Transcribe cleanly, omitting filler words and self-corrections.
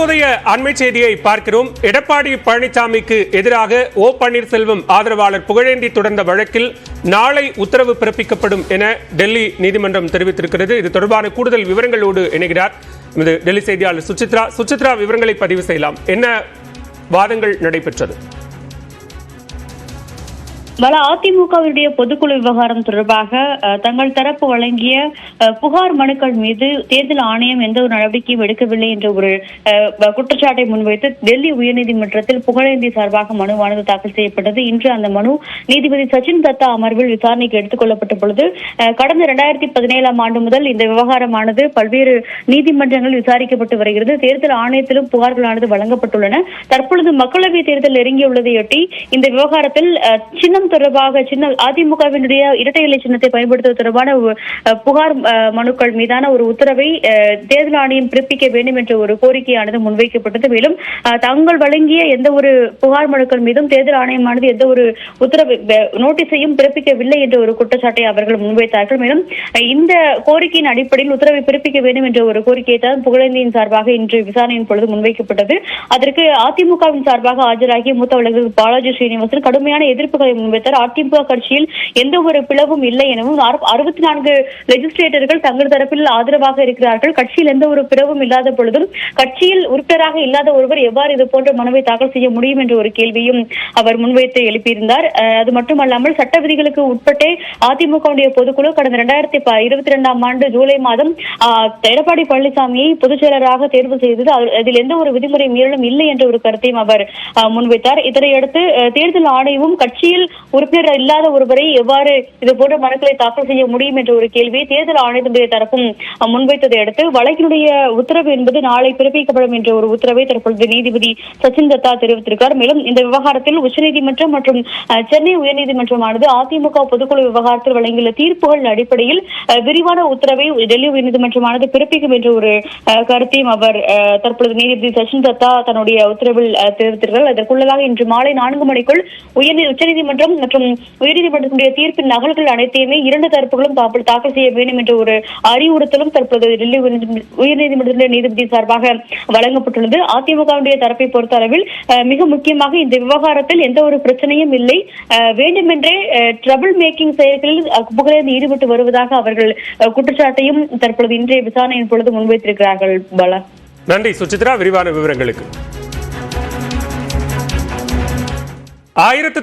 தற்போதைய அண்மை செய்தியை பார்க்கிறோம். எடப்பாடி பழனிசாமிக்கு எதிராக ஓ பன்னீர்செல்வம் ஆதரவாளர் புகழேந்தி தொடர்ந்த வழக்கில் நாளை உத்தரவு பிறப்பிக்கப்படும் என டெல்லி நீதிமன்றம் தெரிவித்திருக்கிறது. இது தொடர்பான கூடுதல் விவரங்களோடு இணைகிறார் டெல்லி செய்தியாளர் சுசித்ரா. விவரங்களை பதிவு செய்யலாம். என்ன வாதங்கள் நடைபெற்றது? அதிமுகவினுடைய பொதுக்குழு விவகாரம் தொடர்பாக தங்கள் தரப்பு வழங்கிய புகார் மனுக்கள் மீது தேர்தல் ஆணையம் எந்த ஒரு நடவடிக்கையும் எடுக்கவில்லை என்ற ஒரு குற்றச்சாட்டை முன்வைத்து டெல்லி உயர்நீதிமன்றத்தில் புகழேந்தி சார்பாக மனுவானது தாக்கல் செய்யப்பட்டது. இன்று அந்த மனு நீதிபதி சச்சின் தத்தா அமர்வில் விசாரணைக்கு எடுத்துக் கொள்ளப்பட்ட பொழுது கடந்த 2017 ஆண்டு முதல் இந்த விவகாரமானது பல்வேறு நீதிமன்றங்களில் விசாரிக்கப்பட்டு வருகிறது. தேர்தல் ஆணையத்திலும் புகார்களானது வழங்கப்பட்டுள்ளன. தற்பொழுது மக்களவை தேர்தல் நெருங்கியுள்ளதையொட்டி இந்த விவகாரத்தில் சின்னம் தொடர்பாக அதிமுகவினுடைய இரட்டை இலை சின்னத்தை பயன்படுத்துவது தொடர்பான புகார் மனுக்கள் மீதான ஒரு உத்தரவை தேர்தல் ஆணையம் பிறப்பிக்க வேண்டும் என்ற ஒரு கோரிக்கையானது முன்வைக்கப்பட்டது. மேலும் தாங்கள் வழங்கிய எந்த ஒரு புகார் மனுக்கள் மீதும் தேர்தல் ஆணையமானது எந்த ஒரு உத்தரவு நோட்டீஸையும் பிறப்பிக்கவில்லை என்ற ஒரு குற்றச்சாட்டை அவர்கள் முன்வைத்தார்கள். மேலும் இந்த கோரிக்கையின் அடிப்படையில் உத்தரவை பிறப்பிக்க வேண்டும் என்ற ஒரு கோரிக்கையை தான் புகழேந்தியின் சார்பாக இன்று விசாரணையின் பொழுது முன்வைக்கப்பட்டது. அதற்கு அதிமுகவின் சார்பாக ஆஜராகிய மூத்த வழக்கறிஞர் பாலாஜி ஸ்ரீனிவாசன் கடுமையான எதிர்ப்புகளை முன்வைத்தார். அதிமுக கட்சியில் எந்த ஒரு பிளவும் இல்லை எனவும் 64 லெஜிஸ்லேட்டர்கள் தங்கள் தரப்பில் ஆதரவாக இருக்கிறார்கள். கட்சியில் எந்த ஒரு பிளவும் இல்லாத பொழுதும் கட்சியில் உறுப்பினராக இல்லாத ஒருவர் எவ்வாறு இது போன்ற மனுவை தாக்கல் செய்ய முடியும் என்ற ஒரு கேள்வியும் அவர் முன்வைத்து எழுப்பியிருந்தார். அது மட்டுமல்லாமல் சட்ட விதிகளுக்கு உட்பட்டே அதிமுக பொதுக்குழு கடந்த 2022 ஆண்டு ஜூலை மாதம் எடப்பாடி பழனிசாமியை பொதுச் செயலராக தேர்வு செய்தது. அதில் எந்த ஒரு விதிமுறை மீறலும் இல்லை என்ற ஒரு கருத்தையும் அவர் முன்வைத்தார். இதனையடுத்து தேர்தல் ஆணையமும் கட்சியில் உறுப்பினர் இல்லாத ஒருவரை எவ்வாறு இது போன்ற மனுக்களை தாக்கல் செய்ய முடியும் என்ற ஒரு கேள்வியை தேர்தல் ஆணையத்தினுடைய தரப்பும் முன்வைத்ததை அடுத்து வழக்கினுடைய உத்தரவு என்பது நாளை பிறப்பிக்கப்படும் என்ற ஒரு உத்தரவை தற்பொழுது நீதிபதி சச்சின் தத்தா தெரிவித்திருக்கிறார். மேலும் இந்த விவகாரத்தில் உச்சநீதிமன்றம் மற்றும் சென்னை உயர்நீதிமன்றமானது அதிமுக பொதுக்குழு விவகாரத்தில் வழங்கியுள்ள தீர்ப்புகள் அடிப்படையில் விரிவான உத்தரவை டெல்லி உயர்நீதிமன்றமானது பிறப்பிக்கும் என்ற ஒரு கருத்தையும் அவர் தற்பொழுது நீதிபதி சச்சின் தத்தா தன்னுடைய உத்தரவில் தெரிவித்திருக்கிறார். அதற்குள்ளதாக இன்று மாலை 4 மணிக்குள் உச்சநீதிமன்றம் மற்றும் உயர்நீதிமன்றத்தினுடைய தீர்ப்பின் நகல்கள் அனைத்தையுமே இரண்டு தரப்புகளும் தாக்கல் செய்ய வேண்டும் என்ற ஒரு அறிவுறுத்தலும் தற்போது டெல்லி உயர்நீதிமன்றத்தினுடைய நீதிபதி சார்பாக வழங்கப்பட்டுள்ளது. அதிமுகவுடைய தரப்பை பொறுத்த அளவில் மிக முக்கியமாக இந்த விவகாரத்தில் எந்த ஒரு பிரச்சனையும் இல்லை, வேண்டுமென்றே ட்ரபிள் மேக்கிங் செயல்களில் புகழேந்தி ஈடுபட்டு வருவதாக அவர்கள் குற்றச்சாட்டையும் தற்பொழுது இன்றைய விசாரணையின் பொழுது முன்வைத்திருக்கிறார்கள். பாலா, நன்றி சுசித்ரா, விரிவான விவரங்களுக்கு. 1900